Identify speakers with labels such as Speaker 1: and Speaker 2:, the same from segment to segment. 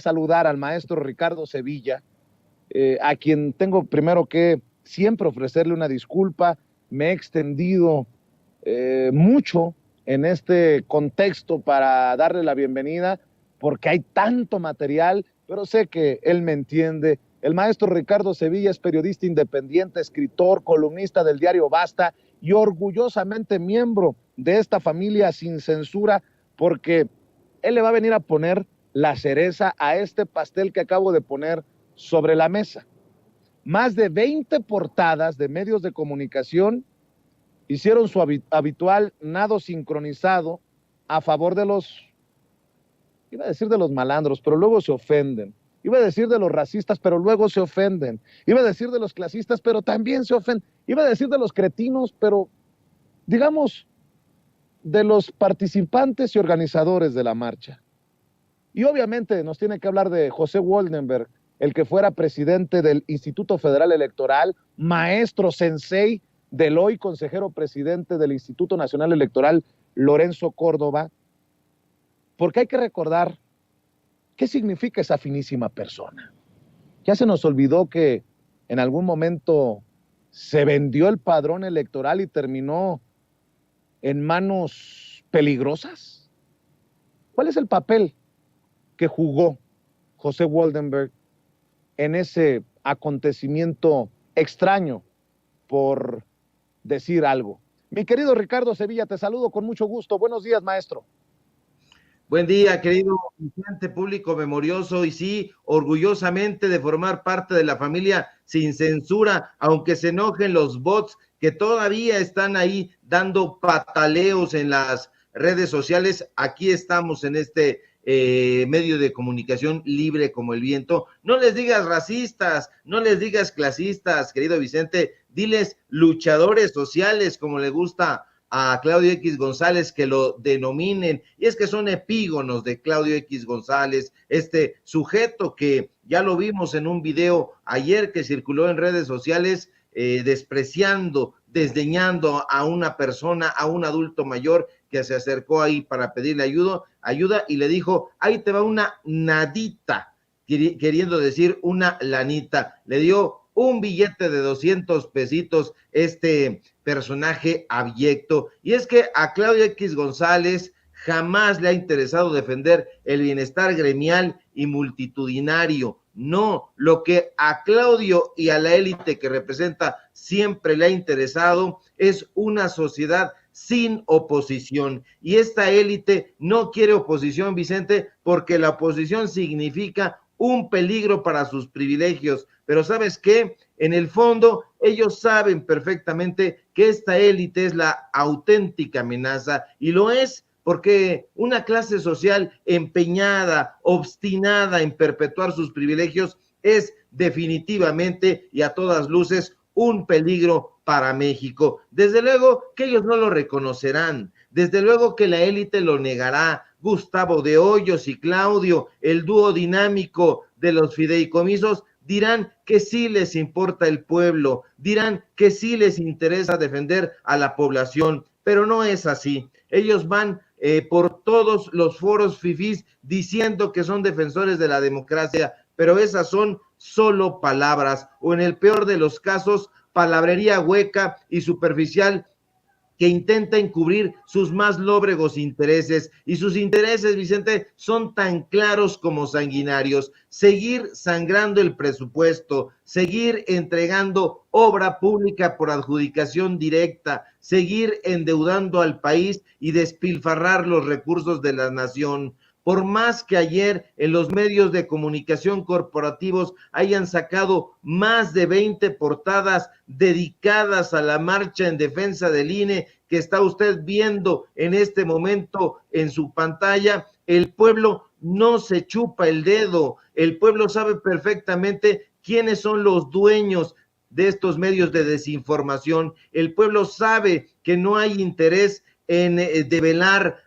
Speaker 1: saludar al maestro Ricardo Sevilla, a quien tengo primero que siempre ofrecerle una disculpa. Me he extendido mucho en este contexto para darle la bienvenida, porque hay tanto material, pero sé que él me entiende. El maestro Ricardo Sevilla es periodista independiente, escritor, columnista del diario Basta y orgullosamente miembro de esta familia sin censura, porque él le va a venir a poner la cereza a este pastel que acabo de poner sobre la mesa. Más de 20 portadas de medios de comunicación hicieron su habitual nado sincronizado a favor de los, iba a decir de los malandros, pero luego se ofenden. Iba a decir de los racistas, pero luego se ofenden. Iba a decir de los clasistas, pero también se ofenden. Iba a decir de los cretinos, pero digamos de los participantes y organizadores de la marcha. Y obviamente nos tiene que hablar de José Woldenberg, el que fuera presidente del Instituto Federal Electoral, maestro sensei del hoy consejero presidente del Instituto Nacional Electoral, Lorenzo Córdoba, porque hay que recordar qué significa esa finísima persona. Ya se nos olvidó que en algún momento se vendió el padrón electoral y terminó en manos peligrosas. ¿Cuál es el papel que jugó José Woldenberg en ese acontecimiento extraño, por decir algo? Mi querido Ricardo Sevilla, te saludo con mucho gusto. Buenos días, maestro.
Speaker 2: Buen día, querido Vicente, público memorioso, y sí, orgullosamente de formar parte de la familia sin censura, aunque se enojen los bots que todavía están ahí dando pataleos en las redes sociales. Aquí estamos en este medio de comunicación libre como el viento. No les digas racistas, no les digas clasistas, querido Vicente, diles luchadores sociales, como le gusta a Claudio X González que lo denominen, y es que son epígonos de Claudio X González, este sujeto que ya lo vimos en un video ayer que circuló en redes sociales, despreciando, desdeñando a una persona, a un adulto mayor que se acercó ahí para pedirle ayuda y le dijo, ahí te va una nadita, queriendo decir una lanita. Le dio un billete de 200 pesitos este personaje abyecto. Y es que a Claudio X González jamás le ha interesado defender el bienestar gremial y multitudinario. No, lo que a Claudio y a la élite que representa siempre le ha interesado es una sociedad sin oposición. Y esta élite no quiere oposición, Vicente, porque la oposición significa un peligro para sus privilegios. Pero ¿sabes qué? En el fondo, ellos saben perfectamente que esta élite es la auténtica amenaza, y lo es porque una clase social empeñada, obstinada en perpetuar sus privilegios es definitivamente y a todas luces un peligro para México. Desde luego que ellos no lo reconocerán, desde luego que la élite lo negará. Gustavo de Hoyos y Claudio, el dúo dinámico de los fideicomisos, dirán que sí les importa el pueblo, dirán que sí les interesa defender a la población, pero no es así. Ellos van por todos los foros fifís diciendo que son defensores de la democracia, pero esas son solo palabras, o en el peor de los casos, palabrería hueca y superficial que intenta encubrir sus más lóbregos intereses, y sus intereses, Vicente, son tan claros como sanguinarios: seguir sangrando el presupuesto, seguir entregando obra pública por adjudicación directa, seguir endeudando al país y despilfarrar los recursos de la nación. Por más que ayer en los medios de comunicación corporativos hayan sacado más de 20 portadas dedicadas a la marcha en defensa del INE que está usted viendo en este momento en su pantalla, el pueblo no se chupa el dedo. El pueblo sabe perfectamente quiénes son los dueños de estos medios de desinformación. El pueblo sabe que no hay interés en develar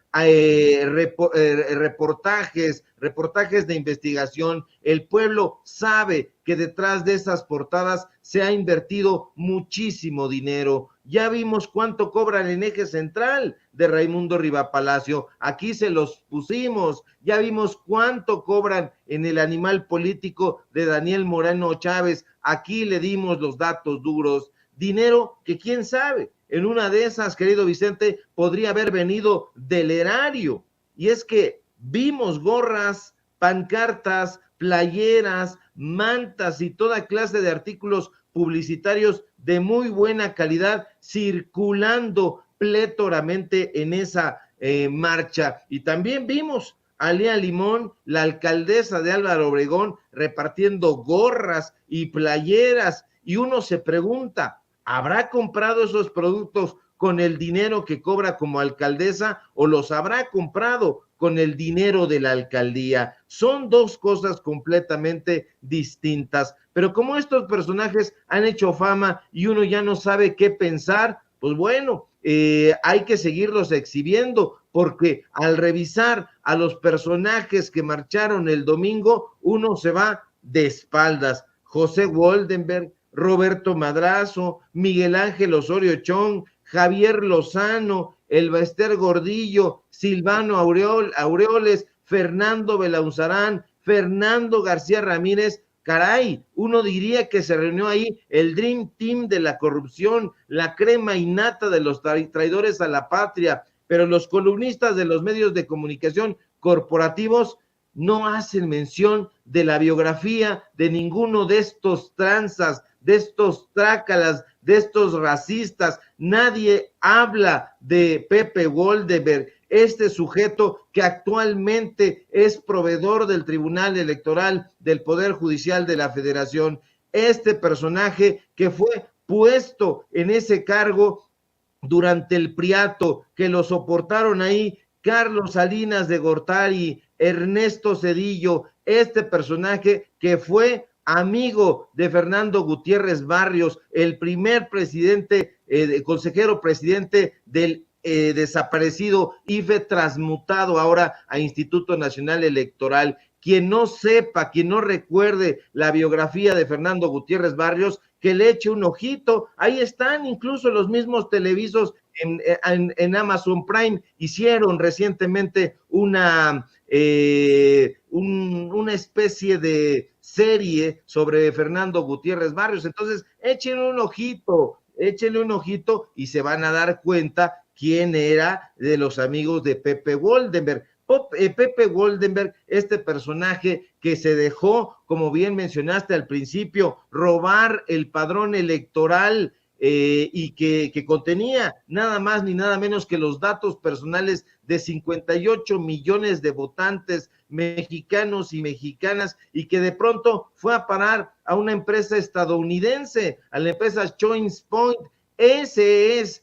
Speaker 2: reportajes de investigación. El pueblo sabe que detrás de esas portadas se ha invertido muchísimo dinero. Ya vimos cuánto cobran en Eje Central de Raimundo Rivapalacio, aquí se los pusimos. Ya vimos cuánto cobran en el Animal Político de Daniel Moreno Chávez, aquí le dimos los datos duros. Dinero que quién sabe, en una de esas, querido Vicente, podría haber venido del erario. Y es que vimos gorras, pancartas, playeras, mantas y toda clase de artículos publicitarios de muy buena calidad circulando plétoramente en esa marcha. Y también vimos a Lía Limón, la alcaldesa de Álvaro Obregón, repartiendo gorras y playeras, y uno se pregunta, ¿habrá comprado esos productos con el dinero que cobra como alcaldesa o los habrá comprado con el dinero de la alcaldía? Son dos cosas completamente distintas, pero como estos personajes han hecho fama y uno ya no sabe qué pensar, pues bueno, hay que seguirlos exhibiendo, porque al revisar a los personajes que marcharon el domingo, uno se va de espaldas. José Woldenberg, Roberto Madrazo, Miguel Ángel Osorio Chong, Javier Lozano, Elbester Gordillo, Silvano Aureoles, Fernando Belauzarán, Fernando García Ramírez. Caray, uno diría que se reunió ahí el Dream Team de la corrupción, la crema innata de los traidores a la patria, pero los columnistas de los medios de comunicación corporativos no hacen mención de la biografía de ninguno de estos tranzas, de estos trácalas, de estos racistas. Nadie habla de Pepe Woldenberg, este sujeto que actualmente es proveedor del Tribunal Electoral del Poder Judicial de la Federación, este personaje que fue puesto en ese cargo durante el priato, que lo soportaron ahí Carlos Salinas de Gortari, Ernesto Zedillo, este personaje que fue amigo de Fernando Gutiérrez Barrios, el primer presidente, consejero presidente del desaparecido IFE, transmutado ahora a Instituto Nacional Electoral. Quien no sepa, quien no recuerde la biografía de Fernando Gutiérrez Barrios, que le eche un ojito. Ahí están incluso los mismos televisos en Amazon Prime. Hicieron recientemente una especie de serie sobre Fernando Gutiérrez Barrios. Entonces, échenle un ojito y se van a dar cuenta quién era de los amigos de Pepe Woldenberg. Pepe Woldenberg, este personaje que se dejó, como bien mencionaste al principio, robar el padrón electoral y que contenía nada más ni nada menos que los datos personales de 58 millones de votantes mexicanos y mexicanas, y que de pronto fue a parar a una empresa estadounidense, a la empresa Choice Point. Ese es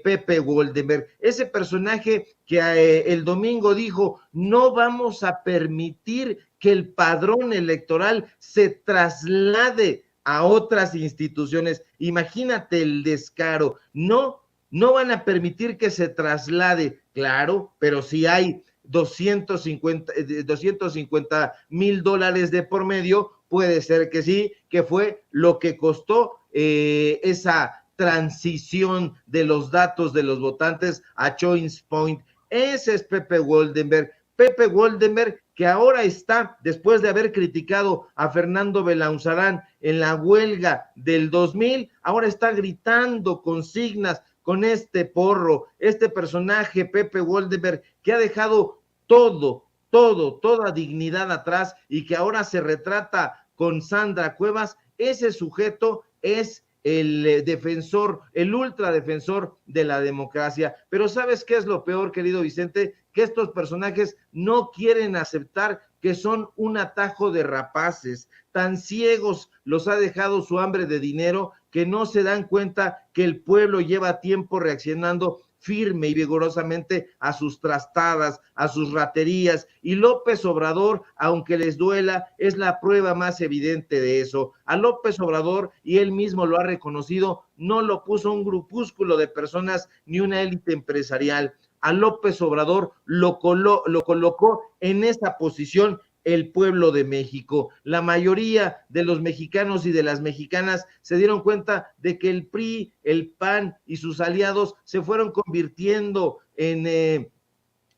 Speaker 2: Pepe Woldenberg, ese personaje que el domingo dijo, no vamos a permitir que el padrón electoral se traslade a otras instituciones. Imagínate el descaro. No van a permitir que se traslade, claro, pero si hay $250,000 de por medio, puede ser que sí, que fue lo que costó esa transición de los datos de los votantes a Choice Point. Ese es Pepe Woldenberg. Pepe Woldenberg, que ahora está, después de haber criticado a Fernando Belauzarán en la huelga del 2000, ahora está gritando consignas con este porro, este personaje, Pepe Woldenberg, que ha dejado toda dignidad atrás y que ahora se retrata con Sandra Cuevas. Ese sujeto es el defensor, el ultradefensor de la democracia. Pero ¿sabes qué es lo peor, querido Vicente? Que estos personajes no quieren aceptar que son un atajo de rapaces. Tan ciegos los ha dejado su hambre de dinero que no se dan cuenta que el pueblo lleva tiempo reaccionando firme y vigorosamente a sus trastadas, a sus raterías, y López Obrador, aunque les duela, es la prueba más evidente de eso. A López Obrador, y él mismo lo ha reconocido, no lo puso un grupúsculo de personas ni una élite empresarial. A López Obrador lo colocó en esa posición el pueblo de México. La mayoría de los mexicanos y de las mexicanas se dieron cuenta de que el PRI, el PAN y sus aliados se fueron convirtiendo en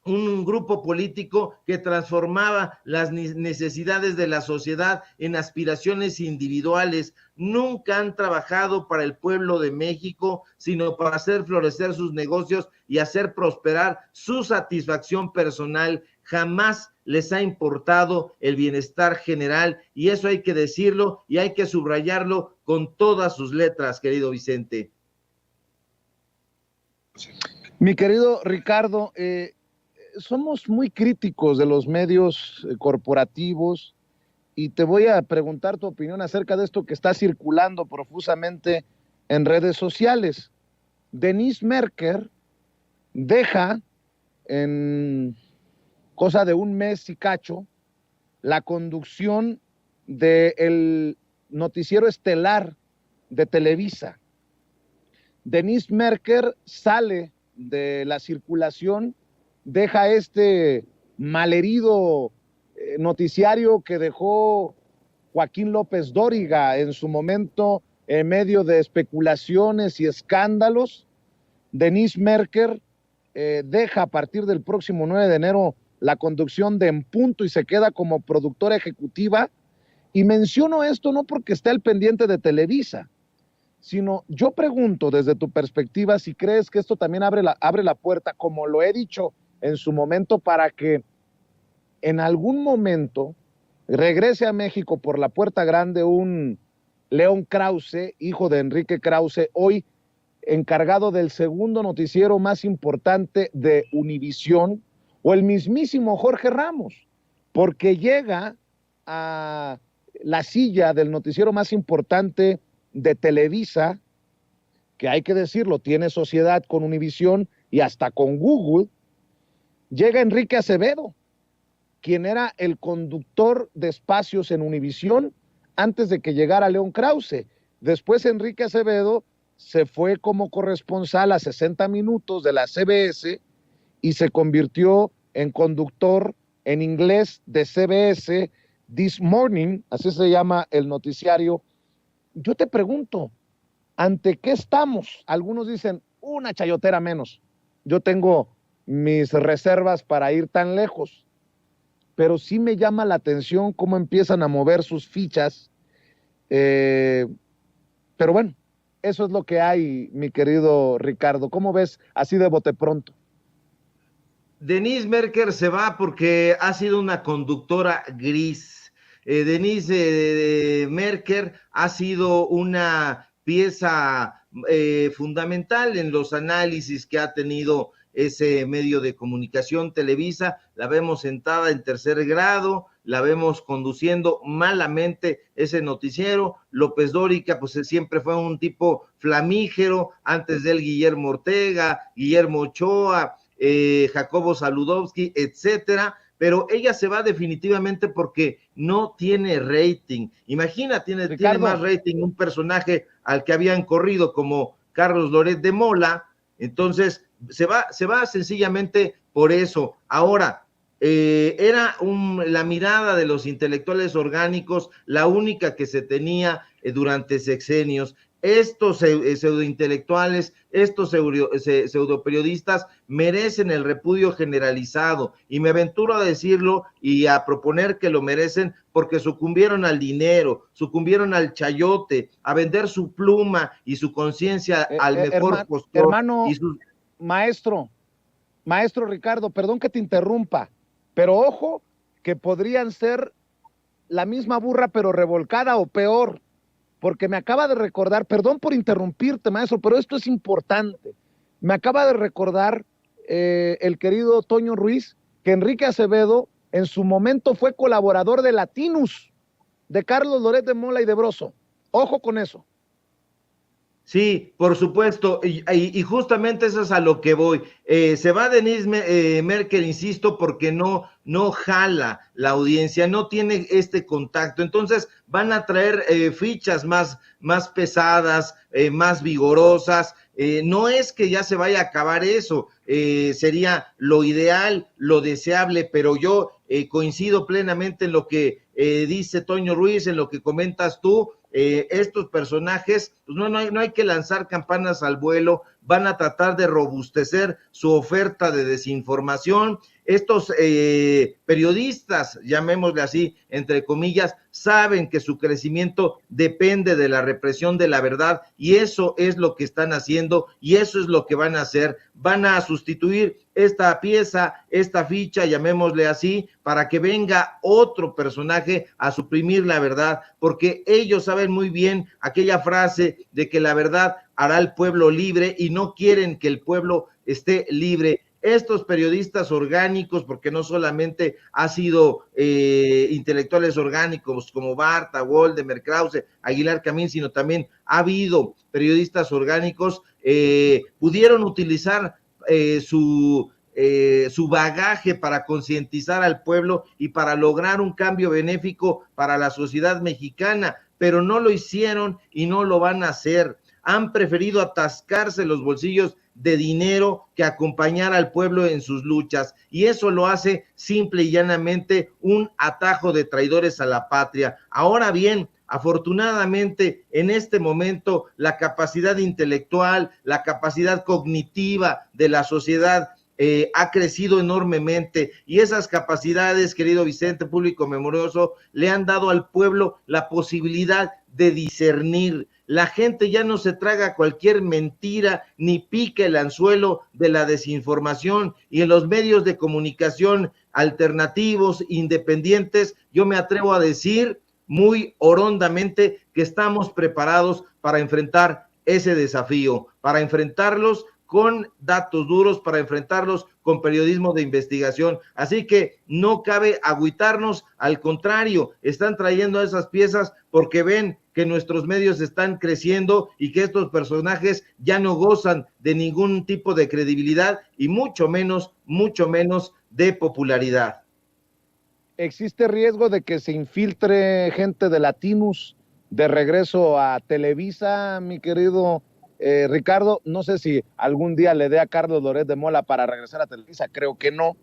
Speaker 2: un grupo político que transformaba las necesidades de la sociedad en aspiraciones individuales. Nunca han trabajado para el pueblo de México, sino para hacer florecer sus negocios y hacer prosperar su satisfacción personal. Jamás les ha importado el bienestar general, y eso hay que decirlo y hay que subrayarlo con todas sus letras, querido Vicente.
Speaker 1: Mi querido Ricardo, somos muy críticos de los medios corporativos, y te voy a preguntar tu opinión acerca de esto que está circulando profusamente en redes sociales. Denise Merker deja en cosa de un mes y cacho la conducción del noticiero estelar de Televisa. Denise Merker sale de la circulación, deja este malherido noticiario que dejó Joaquín López Dóriga en su momento, en medio de especulaciones y escándalos. Denise Merker deja a partir del próximo 9 de enero la conducción de En Punto y se queda como productora ejecutiva. Y menciono esto no porque esté al pendiente de Televisa, sino yo pregunto desde tu perspectiva si crees que esto también abre la puerta, como lo he dicho en su momento, para que en algún momento regrese a México por la puerta grande un León Krause, hijo de Enrique Krause, hoy encargado del segundo noticiero más importante de Univisión, o el mismísimo Jorge Ramos, porque llega a la silla del noticiero más importante de Televisa, que hay que decirlo, tiene sociedad con Univisión y hasta con Google. Llega Enrique Acevedo, quien era el conductor de espacios en Univisión antes de que llegara León Krause. Después Enrique Acevedo se fue como corresponsal a 60 Minutos de la CBS y se convirtió en conductor en inglés de CBS This Morning, así se llama el noticiario. Yo te pregunto, ¿ante qué estamos? Algunos dicen, una chayotera menos. Yo tengo mis reservas para ir tan lejos, pero sí me llama la atención cómo empiezan a mover sus fichas. Pero bueno, eso es lo que hay, mi querido Ricardo. ¿Cómo ves así de bote pronto?
Speaker 2: Denise Merker se va porque ha sido una conductora gris. Denise Merker ha sido una pieza fundamental en los análisis que ha tenido ese medio de comunicación Televisa. La vemos sentada en tercer grado, la vemos conduciendo malamente ese noticiero. López Dóriga, pues siempre fue un tipo flamígero, antes de él Guillermo Ortega, Guillermo Ochoa, Jacobo Saludowski, etcétera, pero ella se va definitivamente porque no tiene rating. Imagina, tiene más rating un personaje al que habían corrido como Carlos Loret de Mola. Entonces se va sencillamente por eso. Ahora, era la mirada de los intelectuales orgánicos la única que se tenía durante sexenios. Estos pseudointelectuales, estos pseudoperiodistas merecen el repudio generalizado, y me aventuro a decirlo y a proponer que lo merecen porque sucumbieron al dinero, sucumbieron al chayote, a vender su pluma y su conciencia al mejor postor.
Speaker 1: Hermano, maestro Ricardo, perdón que te interrumpa, pero ojo que podrían ser la misma burra pero revolcada o peor, porque me acaba de recordar, perdón por interrumpirte, maestro, pero esto es importante. Me acaba de recordar el querido Toño Ruiz, que Enrique Acevedo en su momento fue colaborador de Latinus, de Carlos Loret de Mola y de Broso. Ojo con eso.
Speaker 2: Sí, por supuesto, y justamente eso es a lo que voy. Se va Denise Merker, insisto, porque no jala la audiencia, no tiene este contacto. Entonces van a traer fichas más pesadas, más vigorosas. No es que ya se vaya a acabar eso, sería lo ideal, lo deseable, pero yo coincido plenamente en lo que dice Toño Ruiz, en lo que comentas tú. Estos personajes, pues no hay que lanzar campanas al vuelo, van a tratar de robustecer su oferta de desinformación. Estos periodistas, llamémosle así, entre comillas, saben que su crecimiento depende de la represión de la verdad, y eso es lo que están haciendo, y eso es lo que van a hacer. Van a sustituir esta pieza, esta ficha, llamémosle así, para que venga otro personaje a suprimir la verdad, porque ellos saben muy bien aquella frase de que la verdad hará al pueblo libre, y no quieren que el pueblo esté libre. Estos periodistas orgánicos, porque no solamente ha sido intelectuales orgánicos como Barta, Waldemar, Krause, Aguilar Camín, sino también ha habido periodistas orgánicos, pudieron utilizar su bagaje para concientizar al pueblo y para lograr un cambio benéfico para la sociedad mexicana, pero no lo hicieron y no lo van a hacer. Han preferido atascarse los bolsillos de dinero que acompañar al pueblo en sus luchas, y eso lo hace simple y llanamente un atajo de traidores a la patria. Ahora bien, afortunadamente en este momento la capacidad intelectual, la capacidad cognitiva de la sociedad ha crecido enormemente, y esas capacidades, querido Vicente, público memorioso, le han dado al pueblo la posibilidad de discernir. La gente ya no se traga cualquier mentira ni pica el anzuelo de la desinformación, y en los medios de comunicación alternativos, independientes, yo me atrevo a decir muy orondamente que estamos preparados para enfrentar ese desafío, para enfrentarlos con datos duros, para enfrentarlos con periodismo de investigación. Así que no cabe agüitarnos, al contrario, están trayendo esas piezas porque ven que nuestros medios están creciendo y que estos personajes ya no gozan de ningún tipo de credibilidad y mucho menos de popularidad.
Speaker 1: ¿Existe riesgo de que se infiltre gente de Latinus de regreso a Televisa, mi querido Ricardo? No sé si algún día le dé a Carlos Loret de Mola para regresar a Televisa, creo que no,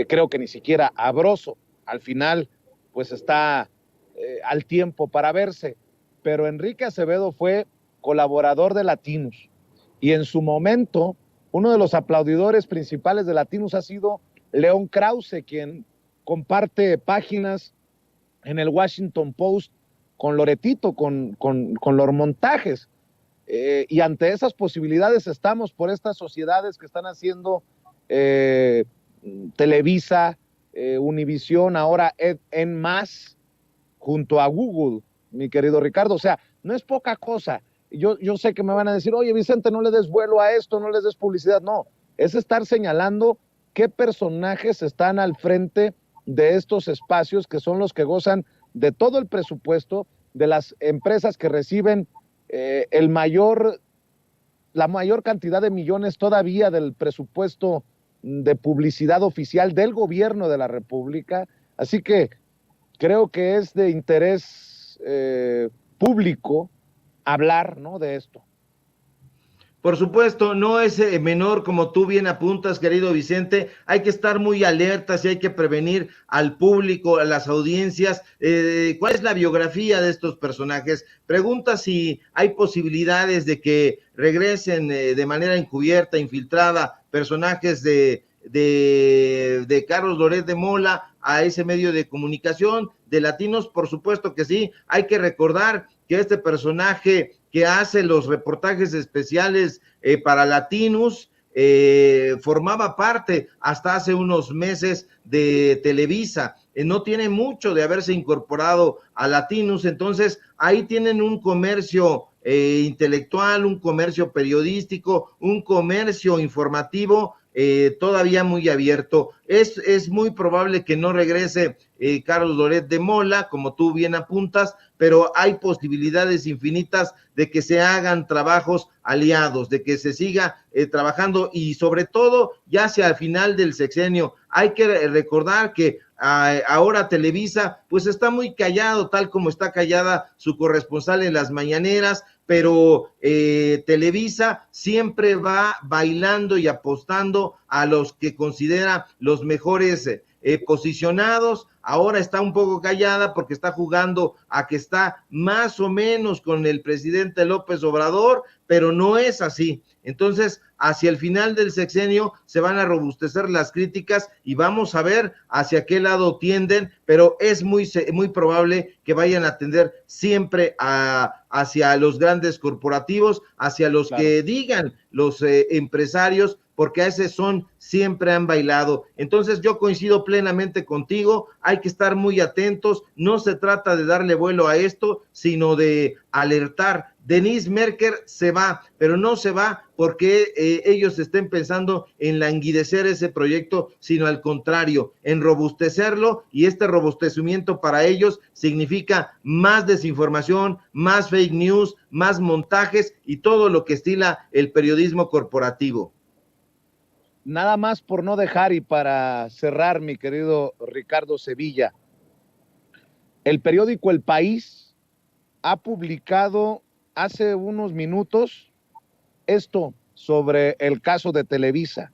Speaker 1: creo que ni siquiera a Broso. Al final, pues está al tiempo para verse, pero Enrique Acevedo fue colaborador de Latinus, y en su momento, uno de los aplaudidores principales de Latinus ha sido León Krause, quien comparte páginas en el Washington Post con Loretito, con los montajes. Y ante esas posibilidades estamos, por estas sociedades que están haciendo Televisa, Univisión, ahora en más, junto a Google, mi querido Ricardo. O sea, no es poca cosa. Yo sé que me van a decir, oye, Vicente, no le des vuelo a esto, no les des publicidad. No, es estar señalando qué personajes están al frente de estos espacios, que son los que gozan de todo el presupuesto, de las empresas que reciben la mayor cantidad de millones todavía del presupuesto de publicidad oficial del gobierno de la República. Así que creo que es de interés público hablar, ¿no?, de esto.
Speaker 2: Por supuesto, no es menor, como tú bien apuntas, querido Vicente. Hay que estar muy alertas y hay que prevenir al público, a las audiencias. ¿Cuál es la biografía de estos personajes? Pregunta si hay posibilidades de que regresen de manera encubierta, infiltrada, personajes de Carlos Loret de Mola a ese medio de comunicación de Latinos. Por supuesto que sí. Hay que recordar que este personaje que hace los reportajes especiales para Latinos formaba parte hasta hace unos meses de Televisa. No tiene mucho de haberse incorporado a Latinos. Entonces ahí tienen un comercio intelectual, un comercio periodístico, un comercio informativo todavía muy abierto. Es muy probable que no regrese Carlos Loret de Mola, como tú bien apuntas, pero hay posibilidades infinitas de que se hagan trabajos aliados, de que se siga trabajando, y sobre todo ya hacia el final del sexenio. Hay que recordar que ahora Televisa pues está muy callado, tal como está callada su corresponsal en las mañaneras, pero Televisa siempre va bailando y apostando a los que considera los mejores posicionados. Ahora está un poco callada porque está jugando a que está más o menos con el presidente López Obrador, pero no es así. Entonces, hacia el final del sexenio se van a robustecer las críticas y vamos a ver hacia qué lado tienden, pero es muy probable que vayan a tender siempre hacia los grandes corporativos, hacia los que digan los empresarios, porque a ese son siempre han bailado. Entonces yo coincido plenamente contigo, hay que estar muy atentos, no se trata de darle vuelo a esto, sino de alertar. Denise Merker se va, pero no se va porque ellos estén pensando en languidecer ese proyecto, sino al contrario, en robustecerlo, y este robustecimiento para ellos significa más desinformación, más fake news, más montajes y todo lo que estila el periodismo corporativo.
Speaker 1: Nada más por no dejar y para cerrar, mi querido Ricardo Sevilla, el periódico El País ha publicado hace unos minutos esto sobre el caso de Televisa.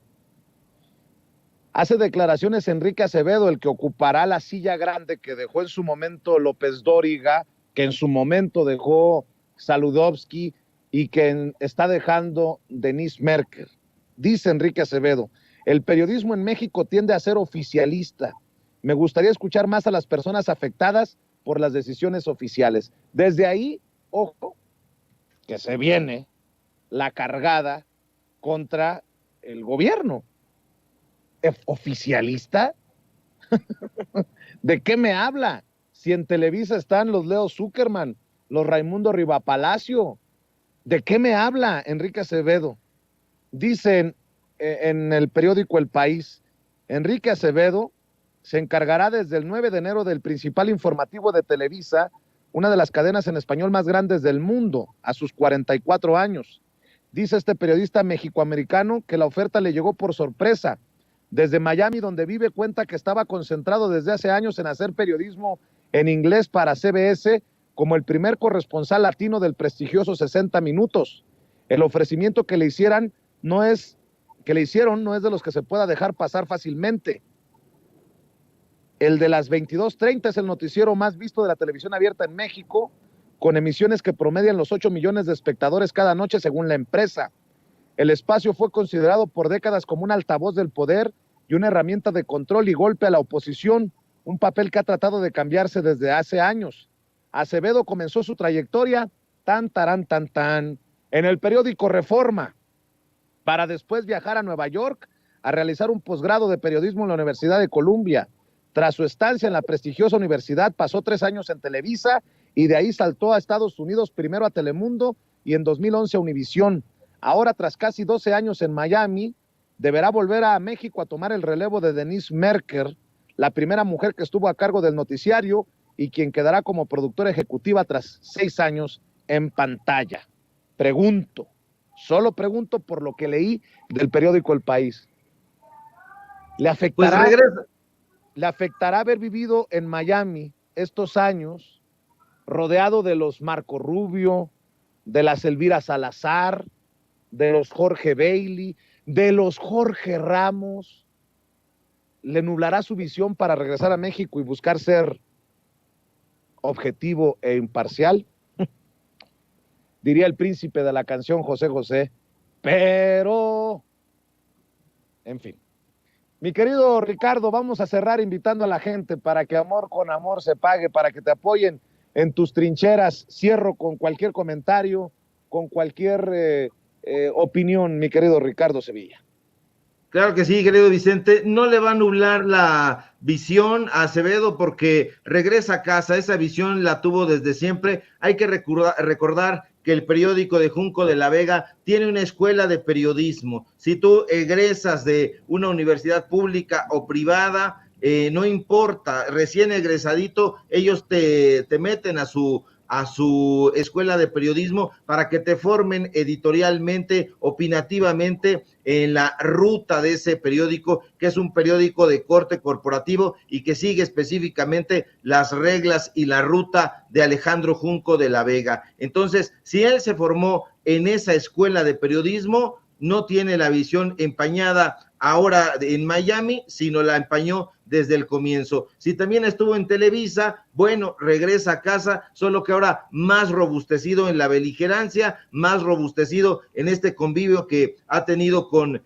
Speaker 1: Hace declaraciones Enrique Acevedo, el que ocupará la silla grande que dejó en su momento López Dóriga, que en su momento dejó Saludowski y que está dejando Denise Merker. Dice Enrique Acevedo, el periodismo en México tiende a ser oficialista. Me gustaría escuchar más a las personas afectadas por las decisiones oficiales. Desde ahí, ojo, que se viene la cargada contra el gobierno. ¿Oficialista? ¿De qué me habla? Si en Televisa están los Leo Zuckerman, los Raimundo Rivapalacio. ¿De qué me habla Enrique Acevedo? Dicen en el periódico El País, Enrique Acevedo se encargará desde el 9 de enero del principal informativo de Televisa, una de las cadenas en español más grandes del mundo, a sus 44 años. Dice este periodista mexicoamericano que la oferta le llegó por sorpresa. Desde Miami, donde vive, cuenta que estaba concentrado desde hace años en hacer periodismo en inglés para CBS como el primer corresponsal latino del prestigioso 60 Minutos. El ofrecimiento que le hicieron no es de los que se pueda dejar pasar fácilmente. El de las 22:30 es el noticiero más visto de la televisión abierta en México, con emisiones que promedian los 8 millones de espectadores cada noche según la empresa. El espacio fue considerado por décadas como un altavoz del poder y una herramienta de control y golpe a la oposición, un papel que ha tratado de cambiarse desde hace años. Acevedo comenzó su trayectoria en el periódico Reforma, para después viajar a Nueva York a realizar un posgrado de periodismo en la Universidad de Columbia. Tras su estancia en la prestigiosa universidad, pasó 3 años en Televisa y de ahí saltó a Estados Unidos, primero a Telemundo y en 2011 a Univisión. Ahora, tras casi 12 años en Miami, deberá volver a México a tomar el relevo de Denise Merker, la primera mujer que estuvo a cargo del noticiario y quien quedará como productora ejecutiva tras 6 años en pantalla. Solo pregunto por lo que leí del periódico El País. ¿Le afectará haber vivido en Miami estos años, rodeado de los Marco Rubio, de las Elvira Salazar, de los Jorge Bailey, de los Jorge Ramos? ¿Le nublará su visión para regresar a México y buscar ser objetivo e imparcial? Diría el príncipe de la canción José José, pero, en fin. Mi querido Ricardo, vamos a cerrar invitando a la gente para que amor con amor se pague, para que te apoyen en tus trincheras. Cierro con cualquier comentario, con cualquier opinión, mi querido Ricardo Sevilla.
Speaker 2: Claro que sí, querido Vicente, no le va a nublar la visión a Acevedo porque regresa a casa, esa visión la tuvo desde siempre. Hay que recordar que el periódico de Junco de la Vega tiene una escuela de periodismo. Si tú egresas de una universidad pública o privada, no importa, recién egresadito, ellos te meten a su escuela de periodismo para que te formen editorialmente, opinativamente en la ruta de ese periódico, que es un periódico de corte corporativo y que sigue específicamente las reglas y la ruta de Alejandro Junco de la Vega. Entonces, si él se formó en esa escuela de periodismo, no tiene la visión empañada ahora en Miami, sino la empañó desde el comienzo. Si también estuvo en Televisa, bueno, regresa a casa, solo que ahora más robustecido en la beligerancia, más robustecido en este convivio que ha tenido con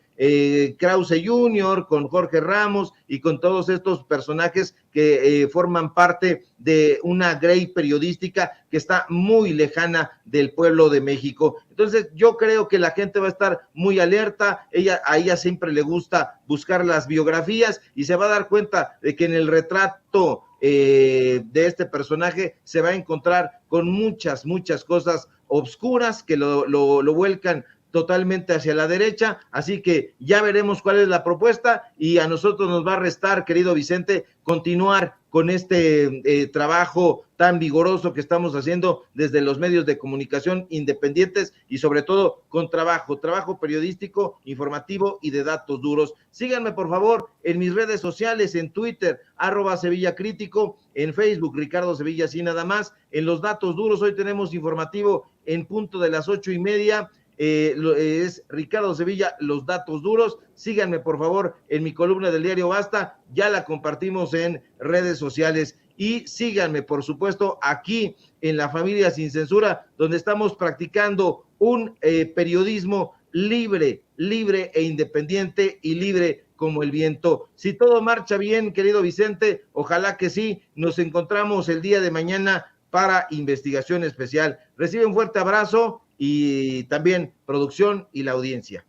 Speaker 2: Krause Jr., con Jorge Ramos y con todos estos personajes que forman parte de una grey periodística que está muy lejana del pueblo de México. Entonces yo creo que la gente va a estar muy alerta, a ella siempre le gusta buscar las biografías y se va a dar cuenta de que en el retrato de este personaje se va a encontrar con muchas cosas obscuras que lo vuelcan totalmente hacia la derecha, así que ya veremos cuál es la propuesta y a nosotros nos va a restar, querido Vicente, continuar con este trabajo tan vigoroso que estamos haciendo desde los medios de comunicación independientes y sobre todo con trabajo periodístico, informativo y de datos duros. Síganme por favor en mis redes sociales, en Twitter, @SevillaCrítico, en Facebook, Ricardo Sevilla, así nada más. En los datos duros, hoy tenemos informativo en punto de las 8:30, es Ricardo Sevilla, los datos duros. Síganme por favor en mi columna del diario Basta, ya la compartimos en redes sociales, y síganme por supuesto aquí en La Familia Sin Censura, donde estamos practicando un periodismo libre e independiente y libre como el viento. Si todo marcha bien, querido Vicente, ojalá que sí, nos encontramos el día de mañana para Investigación Especial. Recibe un fuerte abrazo y también producción y la audiencia.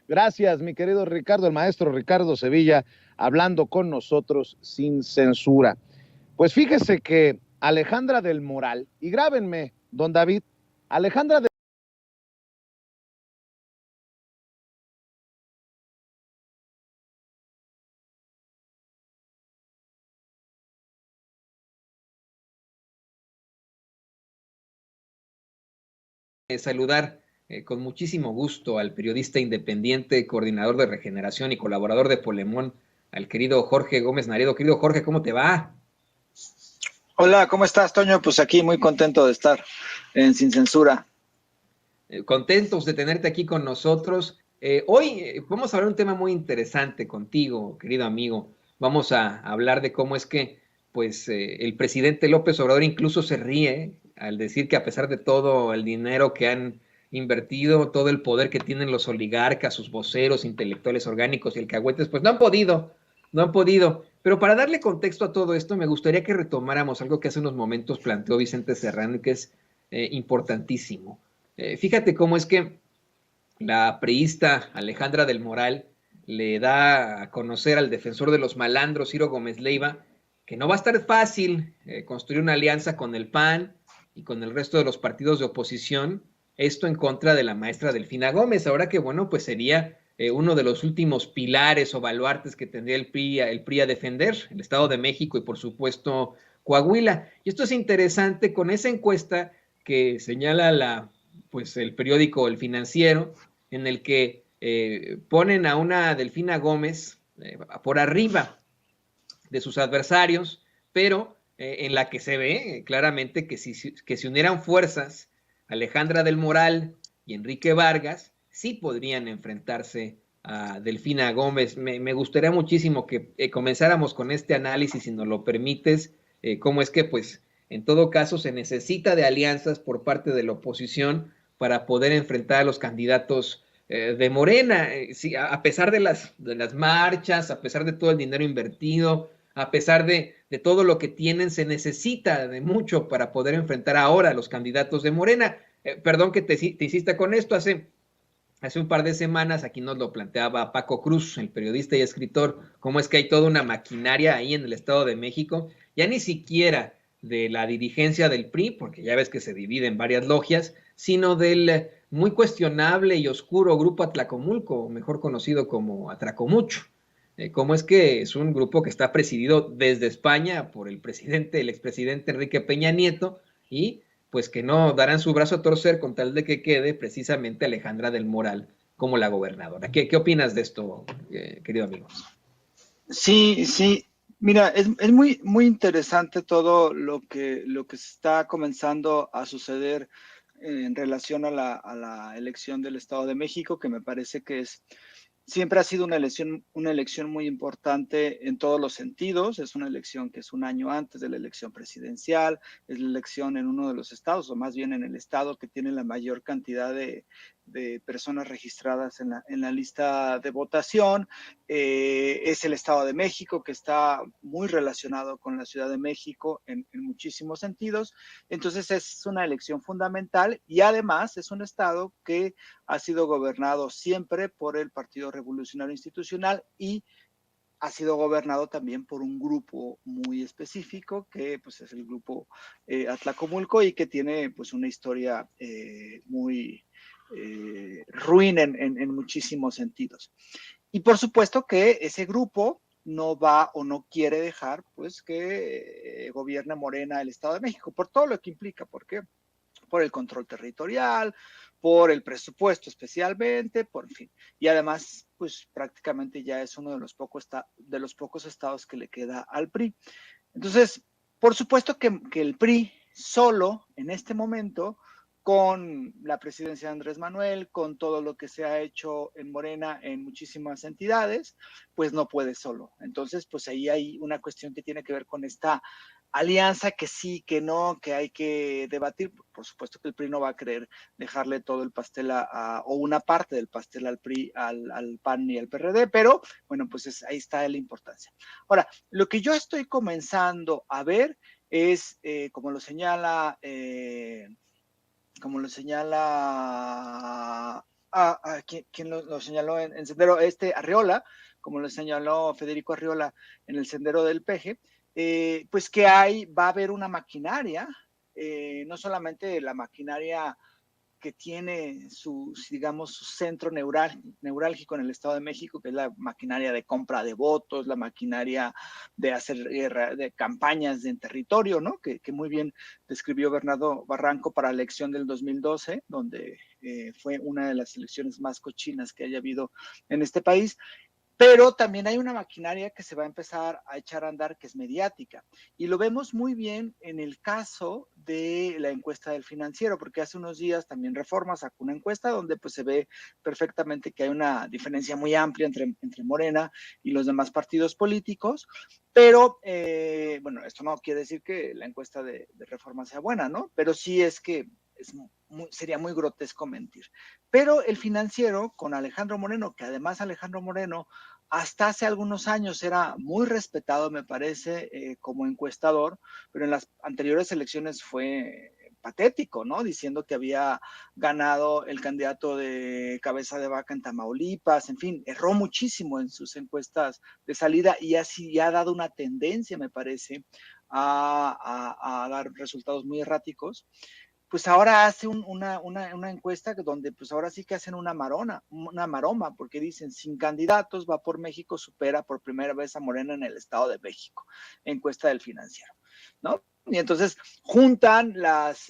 Speaker 1: Gracias, mi querido Ricardo, el maestro Ricardo Sevilla, hablando con nosotros sin censura. Pues fíjese que Alejandra del Moral, y grábenme, don David, Alejandra del
Speaker 3: saludar con muchísimo gusto al periodista independiente, coordinador de Regeneración y colaborador de Polemón, al querido Jorge Gómez Naredo. Querido Jorge, ¿cómo te va?
Speaker 4: Hola, ¿cómo estás, Toño? Pues aquí muy contento de estar en Sin Censura.
Speaker 3: Contentos de tenerte aquí con nosotros. Hoy vamos a hablar de un tema muy interesante contigo, querido amigo. Vamos a hablar de cómo es que pues, el presidente López Obrador incluso se ríe al decir que a pesar de todo el dinero que han invertido, todo el poder que tienen los oligarcas, sus voceros, intelectuales orgánicos y alcahuetes, pues no han podido. Pero para darle contexto a todo esto, me gustaría que retomáramos algo que hace unos momentos planteó Vicente Serrano y que es importantísimo. Fíjate cómo es que la priista Alejandra del Moral le da a conocer al defensor de los malandros, Ciro Gómez Leiva, que no va a estar fácil construir una alianza con el PAN y con el resto de los partidos de oposición, esto en contra de la maestra Delfina Gómez, ahora que bueno, pues sería uno de los últimos pilares o baluartes que tendría el PRI a defender, el Estado de México y por supuesto Coahuila. Y esto es interesante con esa encuesta que señala pues el periódico El Financiero, en el que ponen a una Delfina Gómez por arriba de sus adversarios, pero en la que se ve claramente que si unieran fuerzas Alejandra del Moral y Enrique Vargas, sí podrían enfrentarse a Delfina Gómez. Me gustaría muchísimo que comenzáramos con este análisis, si nos lo permites, cómo es que, pues, en todo caso se necesita de alianzas por parte de la oposición para poder enfrentar a los candidatos de Morena. Sí, a pesar de las marchas, a pesar de todo el dinero invertido, a pesar de todo lo que tienen, se necesita de mucho para poder enfrentar ahora a los candidatos de Morena. Perdón que te insista con esto, hace un par de semanas aquí nos lo planteaba Paco Cruz, el periodista y escritor, cómo es que hay toda una maquinaria ahí en el Estado de México, ya ni siquiera de la dirigencia del PRI, porque ya ves que se divide en varias logias, sino del muy cuestionable y oscuro Grupo Atlacomulco, mejor conocido como Atracomucho. Cómo es que es un grupo que está presidido desde España por el expresidente Enrique Peña Nieto, y pues que no darán su brazo a torcer con tal de que quede precisamente Alejandra del Moral como la gobernadora. ¿Qué opinas de esto, querido amigo?
Speaker 4: Sí, mira, es muy interesante todo lo que está comenzando a suceder en relación a la elección del Estado de México, que me parece que es siempre ha sido una elección muy importante en todos los sentidos. Es una elección que es un año antes de la elección presidencial, es la elección en uno de los estados, o más bien en el estado que tiene la mayor cantidad de personas registradas en la lista de votación. Es el Estado de México, que está muy relacionado con la Ciudad de México en muchísimos sentidos. Entonces es una elección fundamental y además es un estado que ha sido gobernado siempre por el Partido Revolucionario Institucional y ha sido gobernado también por un grupo muy específico que pues es el grupo Atlacomulco y que tiene pues una historia muy ruin en muchísimos sentidos. Y por supuesto que ese grupo no va o no quiere dejar pues que gobierne Morena el Estado de México, por todo lo que implica. ¿Por qué? Por el control territorial, por el presupuesto especialmente, por fin. Y además, pues prácticamente ya es uno de los pocos estados que le queda al PRI. Entonces, por supuesto que el PRI solo en este momento, con la presidencia de Andrés Manuel, con todo lo que se ha hecho en Morena en muchísimas entidades, pues no puede solo. Entonces, pues ahí hay una cuestión que tiene que ver con esta alianza que sí, que no, que hay que debatir. Por supuesto que el PRI no va a querer dejarle todo el pastel o una parte del pastel al PRI, al PAN y al PRD, pero bueno, pues ahí está la importancia. Ahora, lo que yo estoy comenzando a ver es, como lo señala ¿quién lo señaló en Sendero? Arriola, como lo señaló Federico Arriola en el Sendero del Peje, pues que va a haber una maquinaria, no solamente la maquinaria que tiene digamos, su centro neurálgico en el Estado de México, que es la maquinaria de compra de votos, la maquinaria de hacer de campañas en territorio, ¿no? Que muy bien describió Bernardo Barranco para la elección del 2012, donde fue una de las elecciones más cochinas que haya habido en este país. Pero también hay una maquinaria que se va a empezar a echar a andar que es mediática. Y lo vemos muy bien en el caso de la encuesta del Financiero, porque hace unos días también Reforma sacó una encuesta donde pues se ve perfectamente que hay una diferencia muy amplia entre Morena y los demás partidos políticos. Pero, bueno, esto no quiere decir que la encuesta de Reforma sea buena, ¿no? Pero sí es que sería muy grotesco mentir. Pero el Financiero con Alejandro Moreno, que además Alejandro Moreno hasta hace algunos años era muy respetado, me parece, como encuestador, pero en las anteriores elecciones fue patético, ¿no? Diciendo que había ganado el candidato de cabeza de vaca en Tamaulipas, en fin, erró muchísimo en sus encuestas de salida y así ha dado una tendencia, me parece, a dar resultados muy erráticos. Pues ahora hace una encuesta donde pues ahora sí que hacen una maroma, porque dicen, sin candidatos, va por México, supera por primera vez a Morena en el Estado de México, encuesta del Financiero, ¿no? Y entonces juntan las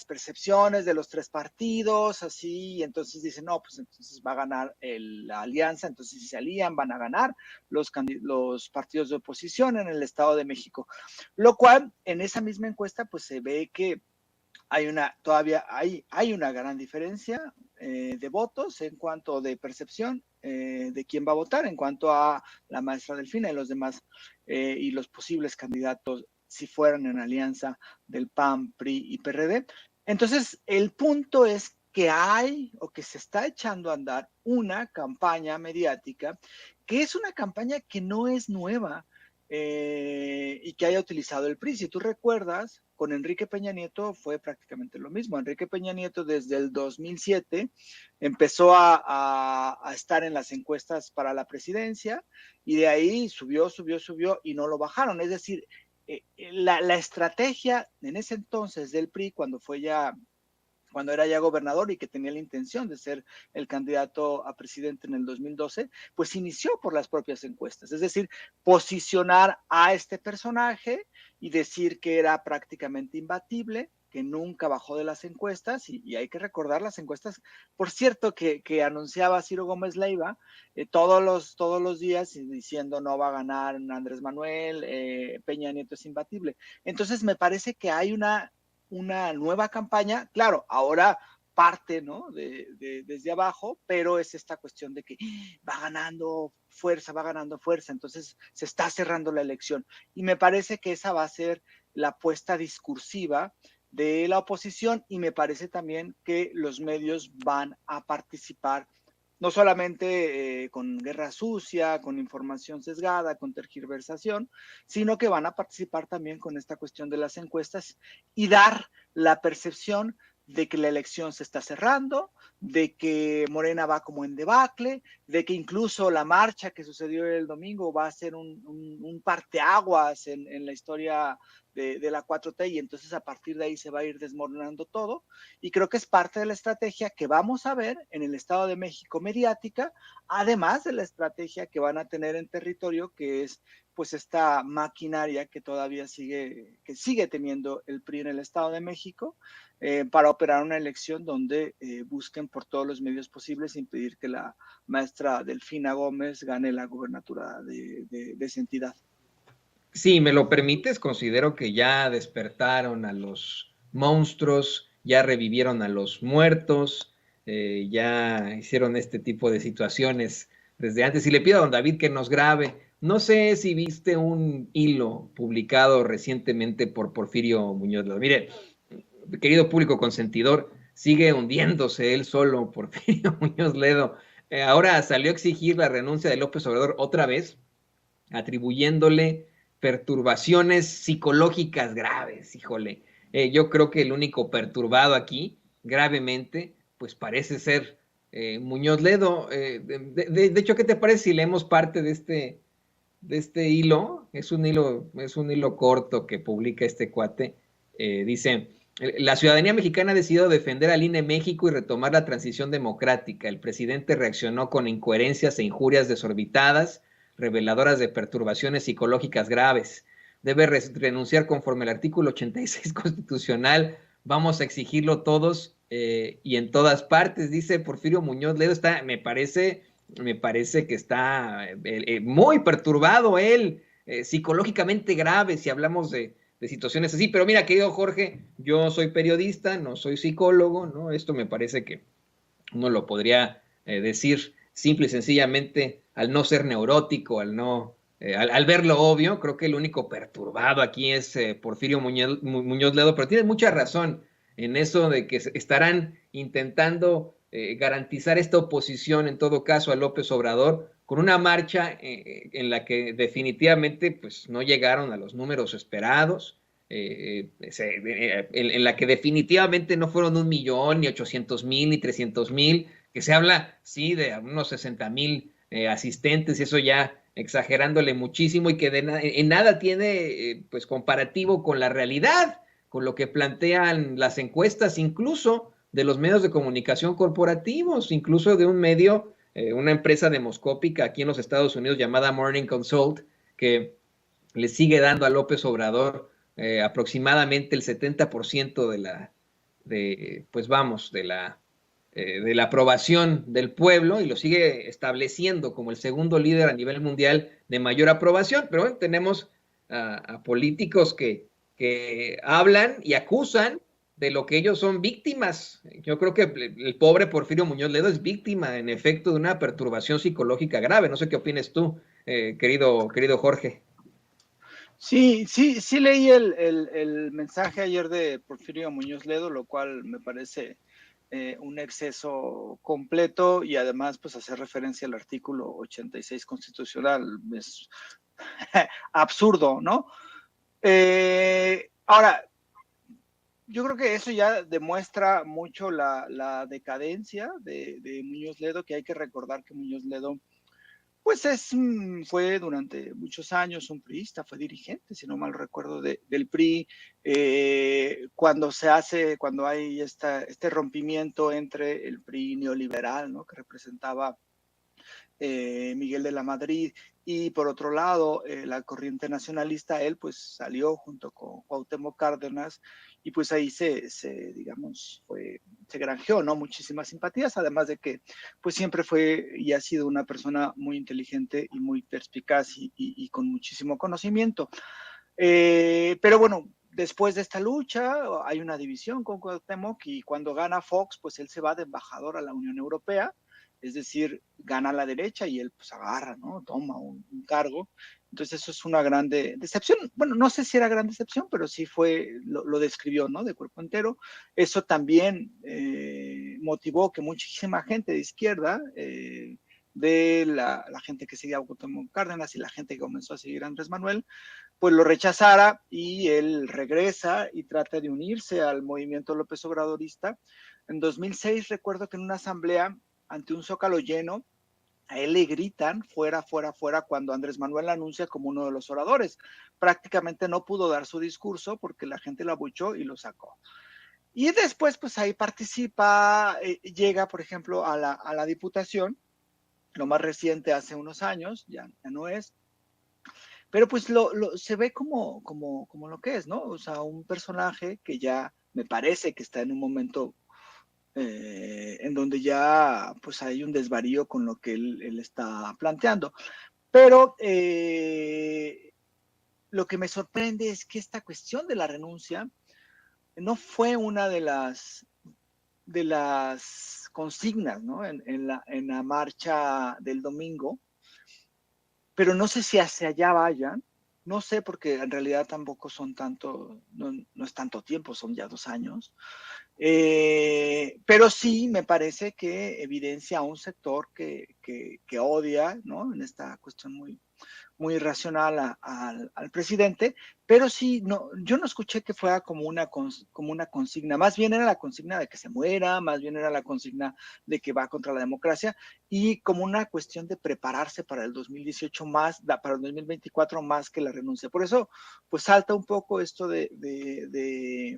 Speaker 4: percepciones de los tres partidos, así, y entonces dicen, no, pues entonces va a ganar la alianza, entonces si se alían van a ganar los partidos de oposición en el Estado de México, lo cual en esa misma encuesta pues se ve que todavía hay una gran diferencia de votos en cuanto de percepción de quién va a votar, en cuanto a la maestra Delfina y los demás y los posibles candidatos si fueran en alianza del PAN, PRI y PRD. Entonces, el punto es que hay o que se está echando a andar una campaña mediática que es una campaña que no es nueva, y que haya utilizado el PRI. Si tú recuerdas, con Enrique Peña Nieto fue prácticamente lo mismo. Enrique Peña Nieto desde el 2007 empezó a estar en las encuestas para la presidencia y de ahí subió y no lo bajaron. Es decir, la estrategia en ese entonces del PRI, cuando era ya gobernador y que tenía la intención de ser el candidato a presidente en el 2012, pues inició por las propias encuestas, es decir, posicionar a este personaje y decir que era prácticamente imbatible, que nunca bajó de las encuestas, y hay que recordar las encuestas, por cierto, que anunciaba Ciro Gómez Leiva todos los días diciendo no va a ganar Andrés Manuel, Peña Nieto es imbatible. Entonces me parece que hay una nueva campaña, claro, ahora parte, ¿no? Desde abajo, pero es esta cuestión de que va ganando fuerza, entonces se está cerrando la elección. Y me parece que esa va a ser la apuesta discursiva de la oposición, y me parece también que los medios van a participar no solamente con guerra sucia, con información sesgada, con tergiversación, sino que van a participar también con esta cuestión de las encuestas y dar la percepción de que la elección se está cerrando, de que Morena va como en debacle, de que incluso la marcha que sucedió el domingo va a ser un parteaguas en la historia de la 4T, y entonces a partir de ahí se va a ir desmoronando todo. Y creo que es parte de la estrategia que vamos a ver en el Estado de México mediática, además de la estrategia que van a tener en territorio, que es pues esta maquinaria que todavía sigue teniendo el PRI en el Estado de México, para operar una elección donde busquen por todos los medios posibles impedir que la maestra Delfina Gómez gane la gubernatura de esa entidad.
Speaker 3: Si me lo permites, considero que ya despertaron a los monstruos, ya revivieron a los muertos, ya hicieron este tipo de situaciones desde antes. Y le pido a don David que nos grabe. No sé si viste un hilo publicado recientemente por Porfirio Muñoz Ledo. Mire, querido público consentidor, sigue hundiéndose él solo, Porfirio Muñoz Ledo. Ahora salió a exigir la renuncia de López Obrador otra vez, atribuyéndole perturbaciones psicológicas graves, híjole. Yo creo que el único perturbado aquí, gravemente, pues parece ser Muñoz Ledo. De hecho, ¿qué te parece si leemos parte de este hilo? Es un hilo corto que publica este cuate. Dice: la ciudadanía mexicana ha decidido defender al INE México y retomar la transición democrática. El presidente reaccionó con incoherencias e injurias desorbitadas, reveladoras de perturbaciones psicológicas graves. Debe renunciar conforme al artículo 86 constitucional. Vamos a exigirlo todos y en todas partes, dice Porfirio Muñoz Ledo. Me parece que está muy perturbado él, psicológicamente grave, si hablamos de situaciones así. Pero mira, querido Jorge, yo soy periodista, no soy psicólogo, ¿no? Esto me parece que uno lo podría decir simple y sencillamente al no ser neurótico, al ver lo obvio. Creo que el único perturbado aquí es Porfirio Muñoz Ledo, pero tiene mucha razón en eso de que estarán intentando garantizar esta oposición, en todo caso, a López Obrador, con una marcha en la que definitivamente pues, no llegaron a los números esperados, en la que definitivamente no fueron 1 millón, ni 800,000, ni 300,000, que se habla, sí, de unos 60,000 asistentes, y eso ya exagerándole muchísimo, y que en nada tiene pues comparativo con la realidad, con lo que plantean las encuestas, incluso de los medios de comunicación corporativos, incluso de un medio, una empresa demoscópica aquí en los Estados Unidos llamada Morning Consult, que le sigue dando a López Obrador aproximadamente el 70% de la aprobación del pueblo, y lo sigue estableciendo como el segundo líder a nivel mundial de mayor aprobación. Pero bueno, tenemos a políticos que hablan y acusan de lo que ellos son víctimas. Yo creo que el pobre Porfirio Muñoz Ledo es víctima, en efecto, de una perturbación psicológica grave. No sé qué opines tú, querido Jorge.
Speaker 4: Sí, leí el mensaje ayer de Porfirio Muñoz Ledo, lo cual me parece un exceso completo, y además pues hacer referencia al artículo 86 constitucional es absurdo, ¿no? Ahora, yo creo que eso ya demuestra mucho la decadencia de Muñoz Ledo, que hay que recordar que Muñoz Ledo pues fue durante muchos años un priista, fue dirigente, si no mal recuerdo, del PRI. Cuando hay este rompimiento entre el PRI neoliberal, ¿no?, que representaba Miguel de la Madrid, y por otro lado la corriente nacionalista, él pues salió junto con Cuauhtémoc Cárdenas, y pues ahí se granjeó, ¿no?, muchísimas simpatías, además de que pues siempre fue y ha sido una persona muy inteligente y muy perspicaz y con muchísimo conocimiento. Pero bueno, después de esta lucha hay una división con Cuauhtémoc y cuando gana Fox, pues él se va de embajador a la Unión Europea, es decir, gana la derecha y él pues agarra, ¿no? Toma un cargo. Entonces eso es una gran decepción. Bueno, no sé si era gran decepción, pero sí lo describió, ¿no? De cuerpo entero. Eso también motivó que muchísima gente de izquierda, de la gente que seguía a Cuauhtémoc Cárdenas y la gente que comenzó a seguir a Andrés Manuel, pues lo rechazara y él regresa y trata de unirse al movimiento López Obradorista. En 2006 recuerdo que en una asamblea ante un zócalo lleno, a él le gritan fuera, fuera, fuera cuando Andrés Manuel la anuncia como uno de los oradores. Prácticamente no pudo dar su discurso porque la gente lo abuchó y lo sacó. Y después, pues ahí participa, llega, por ejemplo, a la diputación, lo más reciente hace unos años, ya no es, pero pues se ve como lo que es, ¿no? O sea, un personaje que ya me parece que está en un momento en donde ya pues hay un desvarío con lo que él está planteando. Pero lo que me sorprende es que esta cuestión de la renuncia no fue una de las consignas, ¿no? En la marcha del domingo, pero no sé si hacia allá vayan, no sé porque en realidad tampoco son tanto, no es tanto tiempo, son ya 2 años, pero sí me parece que evidencia a un sector que odia, ¿no? En esta cuestión muy, muy irracional al presidente, pero sí, no, yo no escuché que fuera como una consigna, más bien era la consigna de que se muera, más bien era la consigna de que va contra la democracia y como una cuestión de prepararse para el 2018 más, para el 2024 más que la renuncia. Por eso, pues salta un poco esto de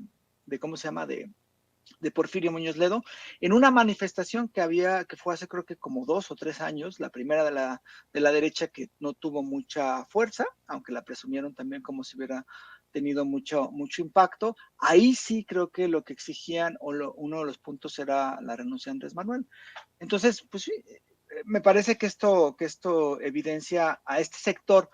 Speaker 4: ¿cómo se llama? De Porfirio Muñoz Ledo, en una manifestación que fue hace creo que como 2 o 3 años, la primera de la derecha que no tuvo mucha fuerza, aunque la presumieron también como si hubiera tenido mucho impacto. Ahí sí creo que lo que exigían uno de los puntos era la renuncia de Andrés Manuel. Entonces, pues sí, me parece que esto evidencia a este sector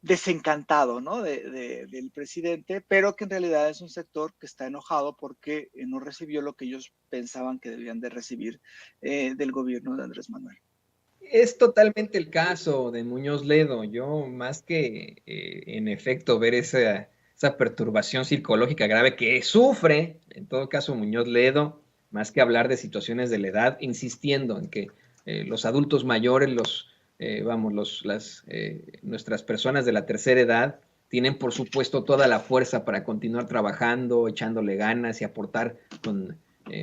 Speaker 4: desencantado, ¿no? Del presidente, pero que en realidad es un sector que está enojado porque no recibió lo que ellos pensaban que debían de recibir del gobierno de Andrés Manuel.
Speaker 3: Es totalmente el caso de Muñoz Ledo. Yo, más que en efecto ver esa perturbación psicológica grave que sufre, en todo caso Muñoz Ledo, más que hablar de situaciones de la edad, insistiendo en que los adultos mayores, nuestras personas de la tercera edad, tienen por supuesto toda la fuerza para continuar trabajando, echándole ganas y aportar con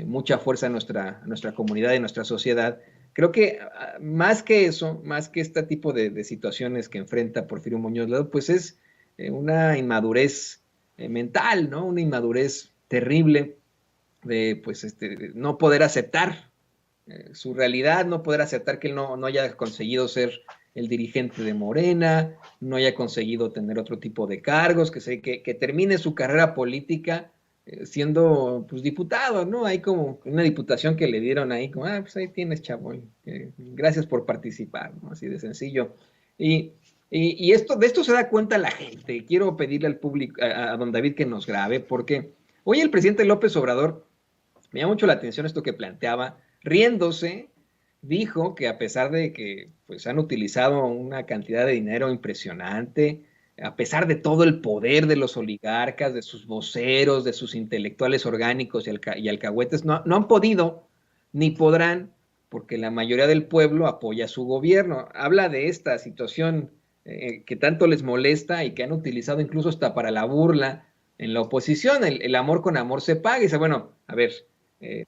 Speaker 3: mucha fuerza a nuestra comunidad y nuestra sociedad. Creo que más que eso, más que este tipo de situaciones que enfrenta Porfirio Muñoz Ledo, pues es una inmadurez mental, ¿no? Una inmadurez terrible de pues no poder aceptar su realidad, no poder aceptar que él no haya conseguido ser el dirigente de Morena, no haya conseguido tener otro tipo de cargos, que termine su carrera política siendo pues diputado, ¿no? Hay como una diputación que le dieron ahí, como, pues ahí tienes, chavo, gracias por participar, ¿no? Así de sencillo. Y de esto se da cuenta la gente. Quiero pedirle al público, a don David que nos grabe, porque hoy el presidente López Obrador, me llama mucho la atención esto que planteaba, riéndose, dijo que a pesar de que pues han utilizado una cantidad de dinero impresionante, a pesar de todo el poder de los oligarcas, de sus voceros, de sus intelectuales orgánicos y alcahuetes, no han podido ni podrán, porque la mayoría del pueblo apoya su gobierno. Habla de esta situación que tanto les molesta y que han utilizado incluso hasta para la burla en la oposición. El amor con amor se paga. Y dice, bueno, a ver,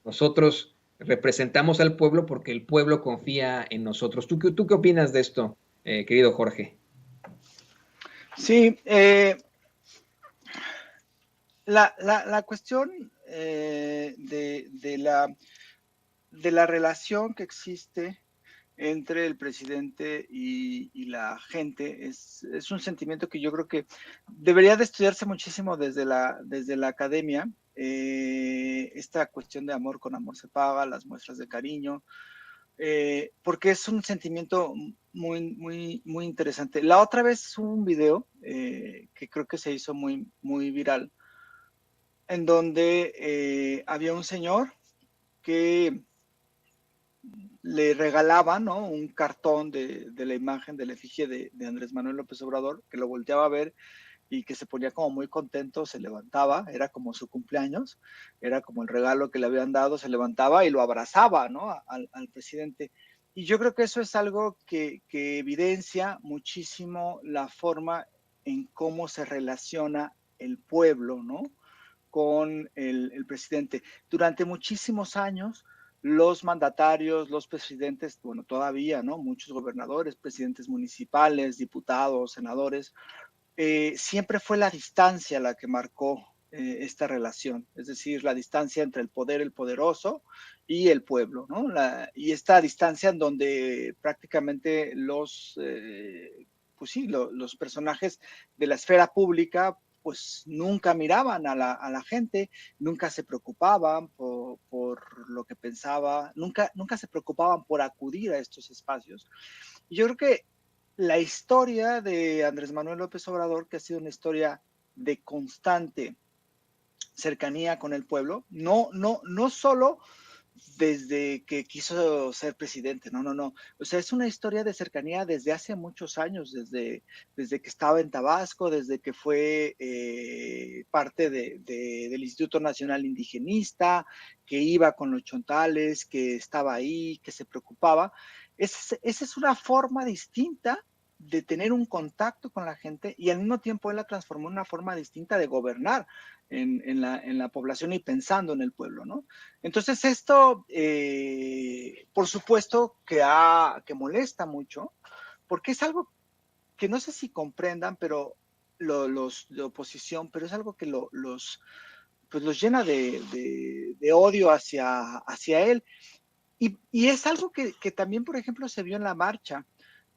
Speaker 3: nosotros representamos al pueblo porque el pueblo confía en nosotros. ¿Tú qué opinas de esto, querido Jorge?
Speaker 4: Sí, la cuestión de la relación que existe entre el presidente y la gente es un sentimiento que yo creo que debería de estudiarse muchísimo desde la academia. Esta cuestión de amor con amor se paga, las muestras de cariño, porque es un sentimiento muy interesante. La otra vez hubo un video que creo que se hizo muy viral, en donde había un señor que le regalaban, ¿no?, un cartón de la imagen de la efigie de Andrés Manuel López Obrador, que lo volteaba a ver y que se ponía como muy contento, se levantaba, era como su cumpleaños, era como el regalo que le habían dado, se levantaba y lo abrazaba, ¿no?, al presidente. Y yo creo que eso es algo que evidencia muchísimo la forma en cómo se relaciona el pueblo, ¿no?, con el presidente. Durante muchísimos años, los mandatarios, los presidentes, bueno, todavía, ¿no?, muchos gobernadores, presidentes municipales, diputados, senadores, siempre fue la distancia la que marcó esta relación, es decir, la distancia entre el poder, el poderoso y el pueblo, ¿no? Y esta distancia en donde prácticamente pues sí, los personajes de la esfera pública pues nunca miraban a la gente, nunca se preocupaban por lo que pensaba, nunca se preocupaban por acudir a estos espacios. Y yo creo que la historia de Andrés Manuel López Obrador, que ha sido una historia de constante cercanía con el pueblo, no solo desde que quiso ser presidente, no. O sea, es una historia de cercanía desde hace muchos años, desde que estaba en Tabasco, desde que fue parte del Instituto Nacional Indigenista, que iba con los chontales, que estaba ahí, que se preocupaba. Esa es una forma distinta de tener un contacto con la gente y al mismo tiempo él la transformó en una forma distinta de gobernar en la población y pensando en el pueblo, ¿no? Entonces esto, por supuesto que molesta mucho, porque es algo que no sé si comprendan, pero los de oposición, pero es algo que los llena de odio hacia él. Y es algo que también, por ejemplo, se vio en la marcha,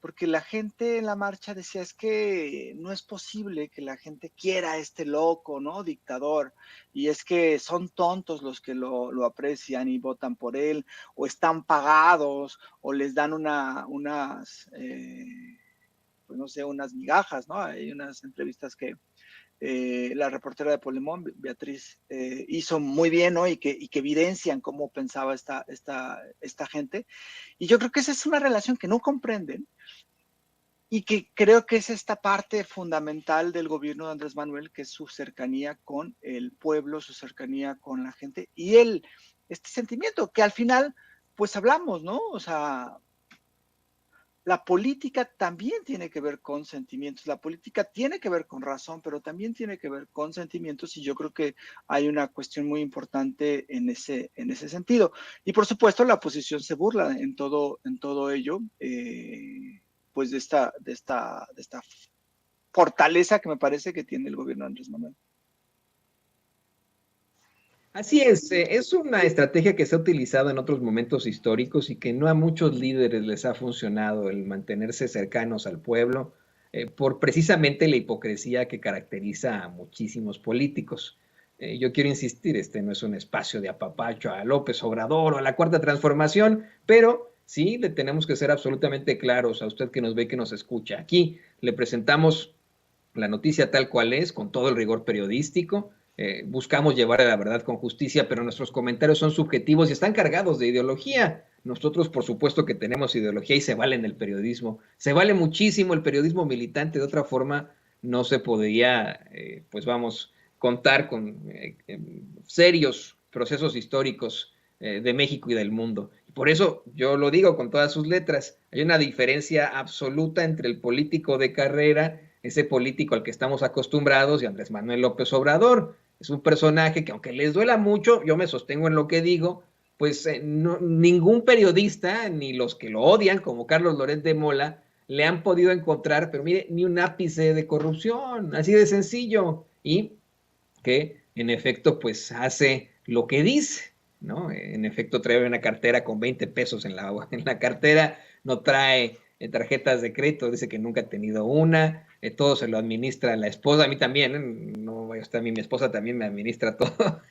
Speaker 4: porque la gente en la marcha decía, es que no es posible que la gente quiera a este loco, ¿no?, dictador, y es que son tontos los que lo aprecian y votan por él, o están pagados, o les dan unas, pues no sé, unas migajas, ¿no? Hay unas entrevistas que la reportera de Polemón, Beatriz, hizo muy bien, ¿no?, y que evidencian cómo pensaba esta gente. Y yo creo que esa es una relación que no comprenden y que creo que es esta parte fundamental del gobierno de Andrés Manuel, que es su cercanía con el pueblo, su cercanía con la gente y este sentimiento que al final, pues hablamos, ¿no? O sea, la política también tiene que ver con sentimientos, la política tiene que ver con razón, pero también tiene que ver con sentimientos y yo creo que hay una cuestión muy importante en ese sentido. Y por supuesto la oposición se burla en todo ello, pues de esta fortaleza que me parece que tiene el gobierno de Andrés Manuel.
Speaker 3: Así es una estrategia que se ha utilizado en otros momentos históricos y que no a muchos líderes les ha funcionado el mantenerse cercanos al pueblo por precisamente la hipocresía que caracteriza a muchísimos políticos. Yo quiero insistir, este no es un espacio de apapacho a López Obrador o a la Cuarta Transformación, pero sí le tenemos que ser absolutamente claros a usted que nos ve, que nos escucha. Aquí le presentamos la noticia tal cual es, con todo el rigor periodístico. Buscamos llevar a la verdad con justicia, pero nuestros comentarios son subjetivos y están cargados de ideología. Nosotros, por supuesto, que tenemos ideología y se vale en el periodismo. Se vale muchísimo el periodismo militante. De otra forma, no se podría, pues vamos, contar con serios procesos históricos de México y del mundo. Y por eso yo lo digo con todas sus letras. Hay una diferencia absoluta entre el político de carrera, ese político al que estamos acostumbrados, y Andrés Manuel López Obrador. Es un personaje que, aunque les duela mucho, yo me sostengo en lo que digo, pues ningún periodista, ni los que lo odian, como Carlos Loret de Mola, le han podido encontrar, pero mire, ni un ápice de corrupción, así de sencillo, y que en efecto pues hace lo que dice, ¿no? En efecto trae una cartera con 20 pesos en la cartera, no trae tarjetas de crédito, dice que nunca ha tenido una, todo se lo administra la esposa, a mí también, no vaya a estar, mi esposa también me administra todo,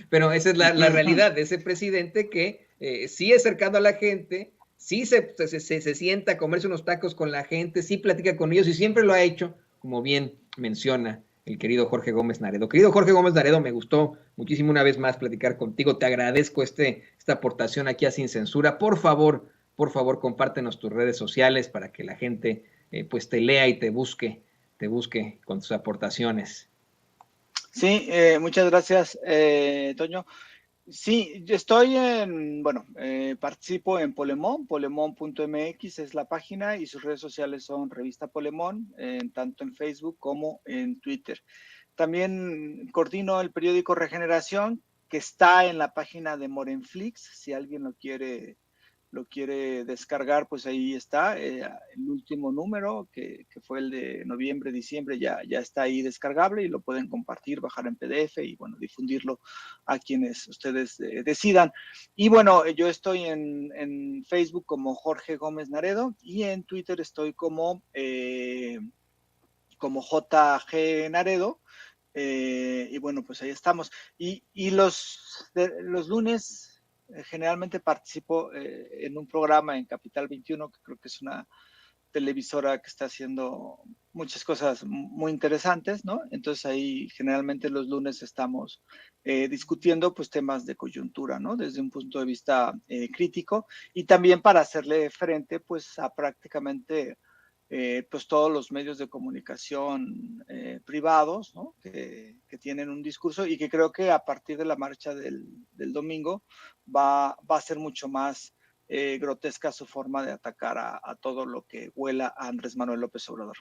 Speaker 3: pero esa es la realidad de ese presidente que sí es cercano a la gente, sí se sienta a comerse unos tacos con la gente, sí platica con ellos y siempre lo ha hecho, como bien menciona el querido Jorge Gómez Naredo. Querido Jorge Gómez Naredo, me gustó muchísimo una vez más platicar contigo. Te agradezco esta aportación aquí a Sin Censura. Por favor, compártenos tus redes sociales para que la gente pues te lea y te busque con tus aportaciones. Sí,
Speaker 4: muchas gracias, Toño. Sí, yo estoy participo en Polemón, polemón.mx es la página y sus redes sociales son Revista Polemón, tanto en Facebook como en Twitter. También coordino el periódico Regeneración, que está en la página de Morenflix, si alguien lo quiere descargar, pues ahí está, el último número, que fue el de noviembre, diciembre, ya está ahí descargable y lo pueden compartir, bajar en PDF y bueno, difundirlo a quienes ustedes decidan. Y bueno, yo estoy en Facebook como Jorge Gómez Naredo y en Twitter estoy como JG Naredo. Y bueno, pues ahí estamos. Y los lunes generalmente participo en un programa en Capital 21, que creo que es una televisora que está haciendo muchas cosas muy interesantes, ¿no? Entonces ahí generalmente los lunes estamos discutiendo pues temas de coyuntura, ¿no? Desde un punto de vista crítico y también para hacerle frente pues a prácticamente pues todos los medios de comunicación privados, ¿no? que tienen un discurso y que creo que a partir de la marcha del domingo va a ser mucho más grotesca su forma de atacar a todo lo que huela a Andrés Manuel López Obrador.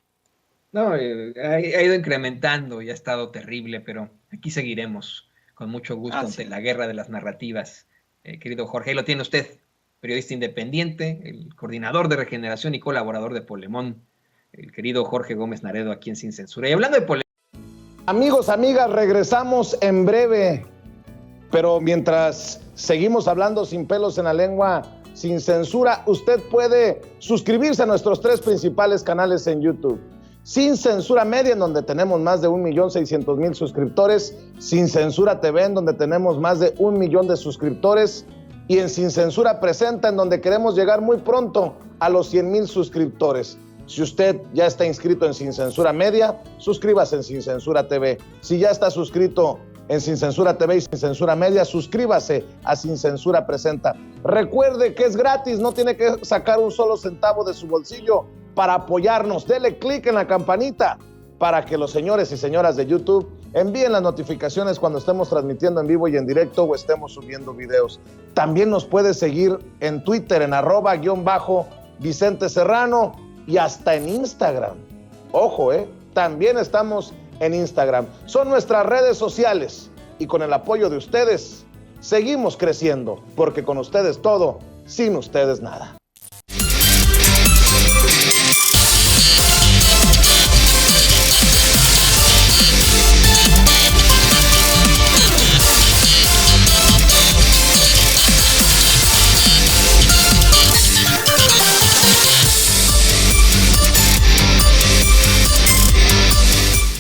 Speaker 3: No, ha ido incrementando y ha estado terrible, pero aquí seguiremos con mucho gusto ante la guerra de las narrativas. Querido Jorge, ahí lo tiene usted, periodista independiente, el coordinador de Regeneración y colaborador de Polemón, el querido Jorge Gómez Naredo, aquí en Sin Censura. Y hablando de Polemón...
Speaker 1: Amigos, amigas, regresamos en breve, pero mientras seguimos hablando sin pelos en la lengua, sin censura, usted puede suscribirse a nuestros 3 principales canales en YouTube. Sin Censura Media, en donde tenemos más de 1.600.000 suscriptores, Sin Censura TV, en donde tenemos más de 1 millón de suscriptores, y en Sin Censura Presenta, en donde queremos llegar muy pronto a los 100,000 suscriptores. Si usted ya está inscrito en Sin Censura Media, suscríbase en Sin Censura TV. Si ya está suscrito en Sin Censura TV y Sin Censura Media, suscríbase a Sin Censura Presenta. Recuerde que es gratis, no tiene que sacar un solo centavo de su bolsillo para apoyarnos. Dele clic en la campanita para que los señores y señoras de YouTube envíen las notificaciones cuando estemos transmitiendo en vivo y en directo o estemos subiendo videos. También nos puede seguir en Twitter en @Vicente Serrano y hasta en Instagram. Ojo, también estamos en Instagram. Son nuestras redes sociales y con el apoyo de ustedes seguimos creciendo, porque con ustedes todo, sin ustedes nada.